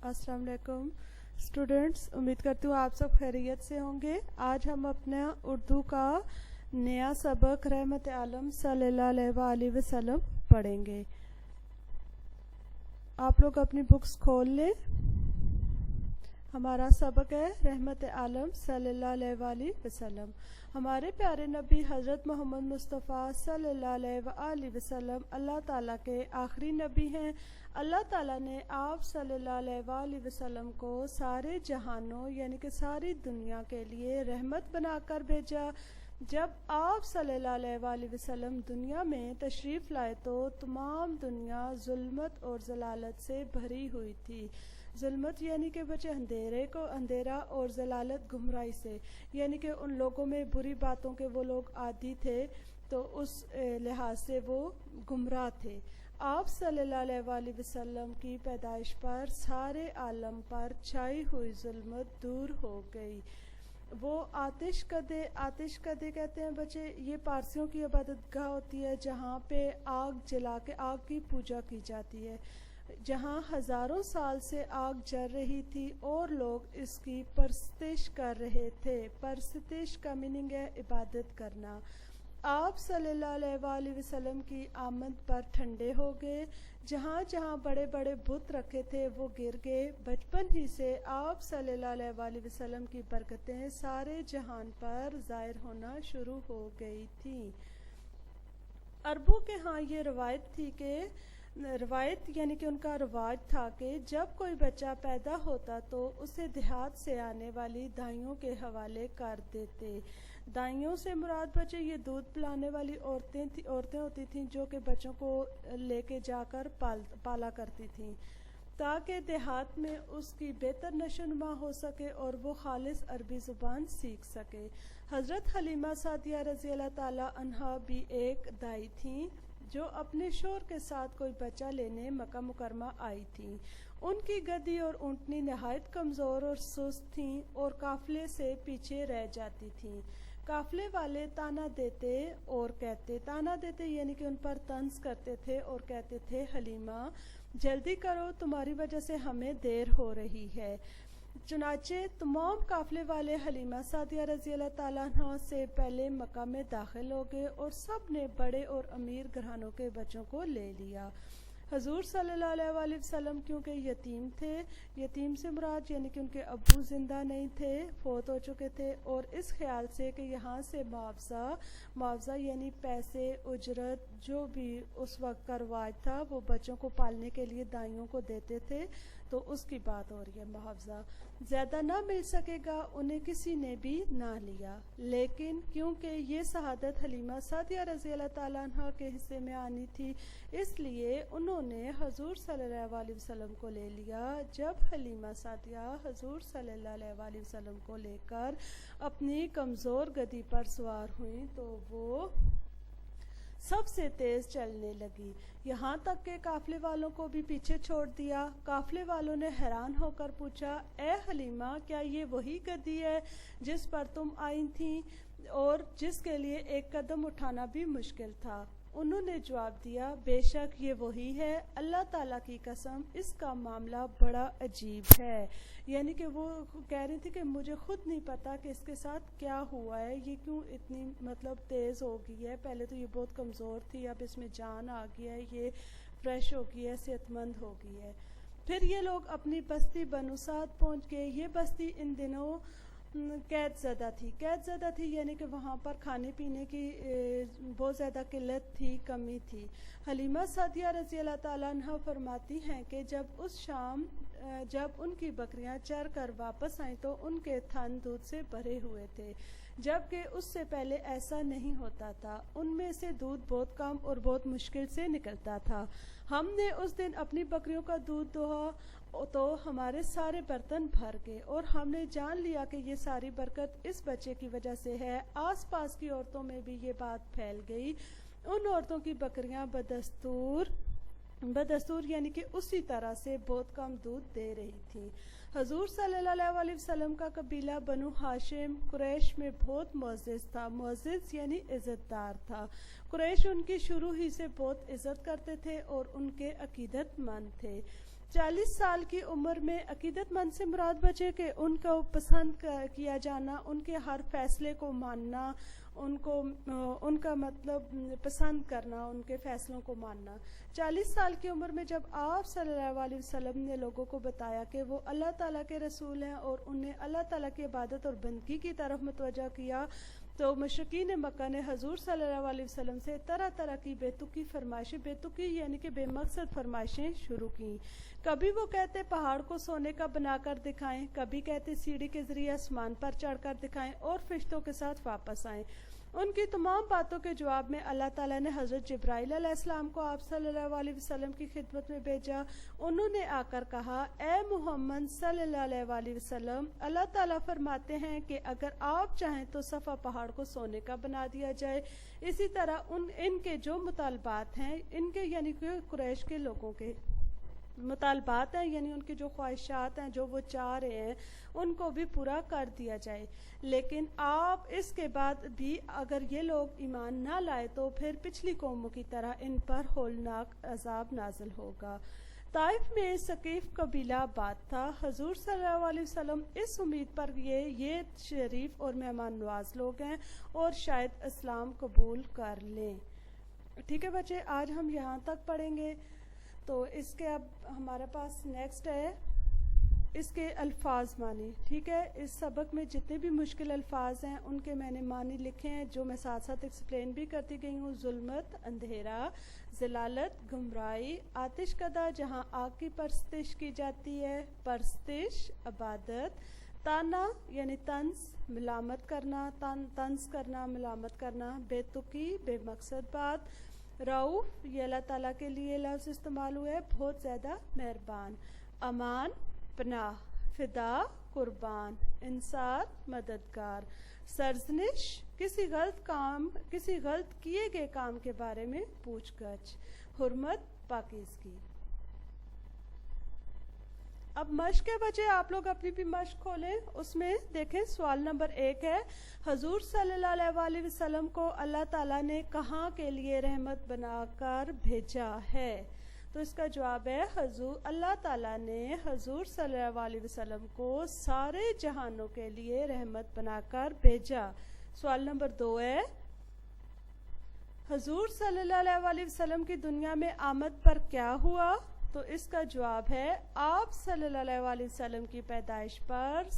अस्सलाम वालेकुम स्टूडेंट्स, उम्मीद करती हूँ आप सब खैरियत से होंगे। आज हम अपना उर्दू का नया सबक रहमत आलम सल्लल्लाहु अलैहि वसल्लम पढ़ेंगे। आप लोग अपनी बुक्स खोल लें। हमारा सबक है रहमत आलम सल्लल्लाहु अलैहि वसल्लम। हमारे प्यारे नबी हज़रत मोहम्मद मुस्तफ़ा सल्लल्लाहु अलैहि वसल्लम अल्लाह ताला के आखिरी नबी हैं। अल्लाह ताला ने आप सल्लल्लाहु अलैहि वसल्लम को सारे जहानों यानी कि सारी दुनिया के लिए रहमत बनाकर भेजा। जब आप सल्लल्लाहु अलैहि वसल्लम दुनिया में तशरीफ़ लाए तो तमाम दुनिया जुल्मत और जलालत से भरी हुई थी। जुल्मत यानी कि बचे अंधेरा और जलालत गुमराही से, यानी कि उन लोगों में बुरी बातों के वो लोग आदी थे, तो उस लिहाज से वो गुमराह थे। आप सल्लल्लाहु अलैहि वसल्लम की पैदाइश पर सारे आलम पर छाई हुई जुल्मत दूर हो गई। वो आतिश कदे कहते हैं बच्चे, ये पारसियों की इबादतगाह होती है जहाँ पे आग जला के आग की पूजा की जाती है, जहाँ हज़ारों साल से आग जल रही थी और लोग इसकी परस्तिश कर रहे थे। परस्तिश का मीनिंग है इबादत करना। आप सल्लल्लाहु अलैहि वसल्लम की आमद पर ठंडे हो गए। जहाँ जहाँ बड़े बड़े बुत रखे थे वो गिर गए। बचपन ही से आप सल्लल्लाहु अलैहि वसल्लम की बरकतें सारे जहान पर ज़ाहिर होना शुरू हो गई थी। अरबों के यहाँ ये रवायत यानी कि उनका रिवाज था कि जब कोई बच्चा पैदा होता तो उसे देहात से आने वाली दाइयों के हवाले कर देते। दाइयों से मुराद बच्चे ये दूध पिलाने वाली औरतें होती थीं जो कि बच्चों को लेके जाकर पाला करती थीं, ताकि देहात में उसकी बेहतर नशोनुमा हो सके और वो खालिस अरबी ज़ुबान सीख सके। हज़रत हलीमा सादिया रज़ी अल्लाह ताला अन्हा भी एक दाई थीं जो अपने शोहर के साथ कोई बच्चा लेने मक्का मुकरमा आई थी। उनकी गद्दी और ऊँटनी नहायत कमज़ोर और सुस्त थीं और काफ़िले से पीछे रह जाती थीं। काफ़िले वाले ताना देते यानी कि उन पर तंज करते थे और कहते थे, हलीमा जल्दी करो, तुम्हारी वजह से हमें देर हो रही है। चुनाचे तमाम काफ़िले वाले हलीमा सादिया रज़ी अल्लाह ताला अन्हा से पहले मक्का में दाखिल हो गए और सब ने बड़े और अमीर घरानों के बच्चों को ले लिया। हजूर सल्लल्लाहु अलैहि वसल्लम क्योंकि यतीम थे, यतीम से मुराद यानी कि उनके अब्बू ज़िंदा नहीं थे, फौत हो चुके थे, और इस ख्याल से कि यहाँ से मुआवजा यानी पैसे उजरत जो भी उस वक्त का रवाज था वो बच्चों को पालने के लिए दाइयों को देते थे, तो उसकी बात हो रही है। मुआवजा ज़्यादा ना मिल सकेगा, उन्हें किसी ने भी ना लिया। लेकिन क्योंकि ये शहादत हलीमा सादिया रज़ी अल्लाह ताला अन्हा के हिस्से में आनी थी, इसलिए उन्होंने हजूर सल्लल्लाहु अलैहि वसल्लम को ले लिया। जब हलीमा सादिया हजूर सल्लल्लाहु अलैहि वसल्लम को लेकर अपनी कमज़ोर गद्दी पर सवार हुई तो वो सबसे तेज़ चलने लगी, यहाँ तक के काफ़िले वालों को भी पीछे छोड़ दिया। काफ़िले वालों ने हैरान होकर पूछा, ए हलीमा, क्या ये वही गद्दी है जिस पर तुम आई थी और जिसके लिए एक कदम उठाना भी मुश्किल था? उन्होंने जवाब दिया, बेशक ये वही है, अल्लाह ताला की कसम इसका मामला बड़ा अजीब है। यानी कि वो कह रही थी कि मुझे खुद नहीं पता कि इसके साथ क्या हुआ है, ये क्यों इतनी तेज़ हो गई है। पहले तो ये बहुत कमज़ोर थी, अब इसमें जान आ गई है, ये फ्रेश हो गई है, सेहतमंद हो गई है। फिर ये लोग अपनी बस्ती बनु साद पहुँच गए। ये बस्ती इन दिनों कैद ज़दा थी यानी कि वहाँ पर खाने पीने की बहुत ज़्यादा किल्लत थी, कमी थी। हलीमा सादिया रज़ी अल्लाह ताला अन्हा फरमाती हैं कि जब उस शाम जब उनकी बकरियां चर कर वापस आईं तो उनके थन दूध से भरे हुए थे, जबकि उससे पहले ऐसा नहीं होता था। उनमें से दूध बहुत कम और बहुत मुश्किल से निकलता था। हमने उस दिन अपनी बकरियों का दूध दोहा तो हमारे सारे बर्तन भर गए और हमने जान लिया कि ये सारी बरकत इस बच्चे की वजह से है। आसपास की औरतों में भी ये बात फैल गई। उन औरतों की बकरियां बदस्तूर यानी कि उसी तरह से बहुत कम दूध दे रही थी। हजूर सल्लल्लाहु अलैहि वसल्लम का कबीला बनु हाशिम कुरैश में बहुत मुअज़्ज़ज़ था। मुअज़्ज़ज़ यानी इज़्ज़तदार था। कुरैश उनकी शुरू ही से बहुत इज़्ज़त करते थे और उनके अकीदतमंद थे। 40 साल की उम्र में अकीदतमंद से मुराद बचे कि उनको पसंद किया जाना, उनके हर फैसले को मानना, उनका मतलब पसंद करना, उनके फैसलों को मानना। 40 साल की उम्र में जब आप सल्लल्लाहु अलैहि वसल्लम ने लोगों को बताया कि वो अल्लाह ताला के रसूल हैं और उन्हें अल्लाह ताला की इबादत और बंदगी की तरफ मुतवज्जा किया, तो मुशरिकीन मक्का ने हजूर सल्लल्लाहु अलैहि वसल्लम से तरह तरह की बेतुकी फरमाइशें, बेतुकी यानी कि बेमकसद फरमाइशें शुरू की। कभी वो कहते पहाड़ को सोने का बनाकर दिखाएं, कभी कहते सीढ़ी के जरिए आसमान पर चढ़कर दिखाएं और फरिश्तों के साथ वापस आएं। उनकी तमाम बातों के जवाब में अल्लाह ताला ने हज़रत जिब्राइल अलैहिस्सलाम को आप सल्लल्लाहु अलैहि वसल्लम की खिदमत में भेजा। उन्होंने आकर कहा, ए मुहम्मद सल्लल्लाहु अलैहि वसल्लम, अल्लाह ताला फरमाते हैं कि अगर आप चाहें तो सफ़ा पहाड़ को सोने का बना दिया जाए। इसी तरह इनके जो मुतालबात हैं, इनके यानी कि कुरैश के लोगों के मुतालबात हैं, यानी उनकी जो ख्वाहिशात हैं, जो वो चाह रहे हैं, उनको भी पूरा कर दिया जाए। लेकिन आप इसके बाद भी अगर ये लोग ईमान ना लाए तो फिर पिछली कौमों की तरह इन पर होलनाक अजाब नाजिल होगा। ताइफ में सकीफ कबीला बात था। हजूर सल्लल्लाहु अलैहि वसल्लम इस उम्मीद पर ये शरीफ और मेहमान नवाज लोग हैं और शायद इस्लाम कबूल कर लें। ठीक है बच्चे, आज हम यहाँ तक पढ़ेंगे। तो इसके अब हमारे पास नेक्स्ट है इसके अल्फाज मानी। ठीक है, इस सबक में जितने भी मुश्किल अल्फाज हैं उनके मैंने मानी लिखे हैं, जो मैं साथ साथ एक्सप्लेन भी करती गई हूँ। जुल्मत अंधेरा, जलालत गुमराही, आतिश कदा जहाँ आग की परस्तिश की जाती है, परस्तिश इबादत, ताना यानी तंज मलामत करना, तंज करना मलामत करना, बेतुकी बेमकसद बात, रऊफ ये अल्लाह ताला के लिए लफ्ज़ इस्तेमाल हुआ है, बहुत ज़्यादा मेहरबान, अमान पनाह, फिदा कुर्बान, इंसार मददगार, सरजनिश किसी गलत किए गए काम के बारे में पूछगछ, हुर्मत पाकीज़गी। अब मश्क के बच्चे आप लोग अपनी भी मश्क खोलें, उसमें देखें सवाल नंबर 1 है, हजूर सल्लल्लाहु अलैहि वसल्लम को अल्लाह ताला ने कहाँ के लिए रहमत बनाकर भेजा है? तो इसका जवाब है अल्लाह ताला ने हजूर सल्लल्लाहु अलैहि वसल्लम को सारे जहानों के लिए रहमत बनाकर भेजा। सवाल नंबर 2 है, हजूर सल्लल्लाहु अलैहि वसल्लम की दुनिया में आमद पर क्या हुआ? तो इसका जवाब है आप सल्लल्लाहु अलैहि वसल्लम की पैदाइश पर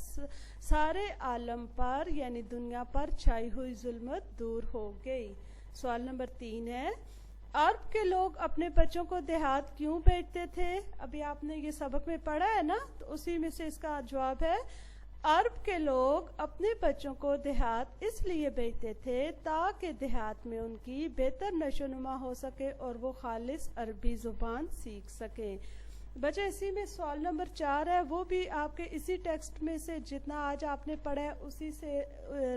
सारे आलम पर यानी दुनिया पर छाई हुई जुल्मत दूर हो गई। सवाल नंबर 3 है, अरब के लोग अपने बच्चों को देहात क्यों भेजते थे? अभी आपने ये सबक में पढ़ा है ना, तो उसी में से इसका जवाब है अरब के लोग अपने बच्चों को देहात इसलिए भेजते थे ताकि देहात में उनकी बेहतर नशोनुमा हो सके और वो खालिस अरबी ज़ुबान सीख सके। बच्चे इसी में सवाल नंबर 4 है, वो भी आपके इसी टेक्स्ट में से जितना आज आपने पढ़ा है उसी से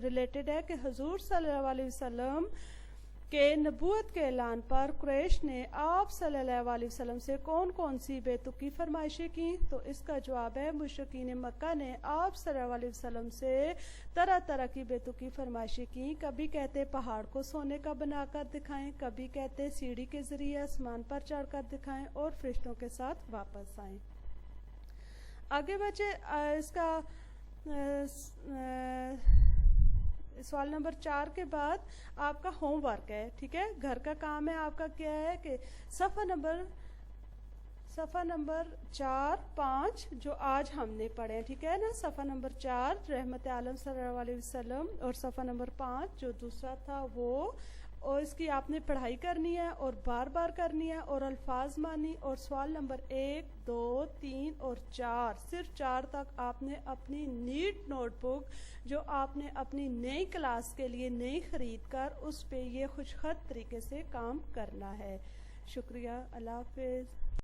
रिलेटेड है कि हजूर सल्लल्लाहु अलैहि वसल्लम के नबूवत के ऐलान पर कुरैश ने आप सल्लल्लाहु अलैहि वसल्लम से कौन कौन सी बेतुकी फरमाइशें की? तो इसका जवाब है मुशरिकीन मक्का ने आप सल्लल्लाहु अलैहि वसल्लम से तरह तरह की बेतुकी फरमाइशें की। कभी कहते पहाड़ को सोने का बनाकर दिखाएं, कभी कहते सीढ़ी के जरिए आसमान पर चढ़कर दिखाएं और फरिश्तों के साथ वापस आएं। आगे बच्चे इसका सवाल नंबर 4 के बाद आपका होमवर्क है। ठीक है, घर का काम है आपका क्या है कि सफ़ा नंबर 4, 5 जो आज हमने पढ़े, ठीक है ना, सफ़ा नंबर 4 रहमत आलम सल्लल्लाहु अलैहि वसल्लम और सफ़ा नंबर 5 जो दूसरा था वो, और इसकी आपने पढ़ाई करनी है और बार बार करनी है और अल्फाज मानी। और सवाल नंबर 1, 2, 3 और 4 सिर्फ 4 तक आपने अपनी नीट नोटबुक जो आपने अपनी नई क्लास के लिए नई खरीद कर उस पे ये खुशखत तरीके से काम करना है। शुक्रिया, अल्लाह हाफ़िज़।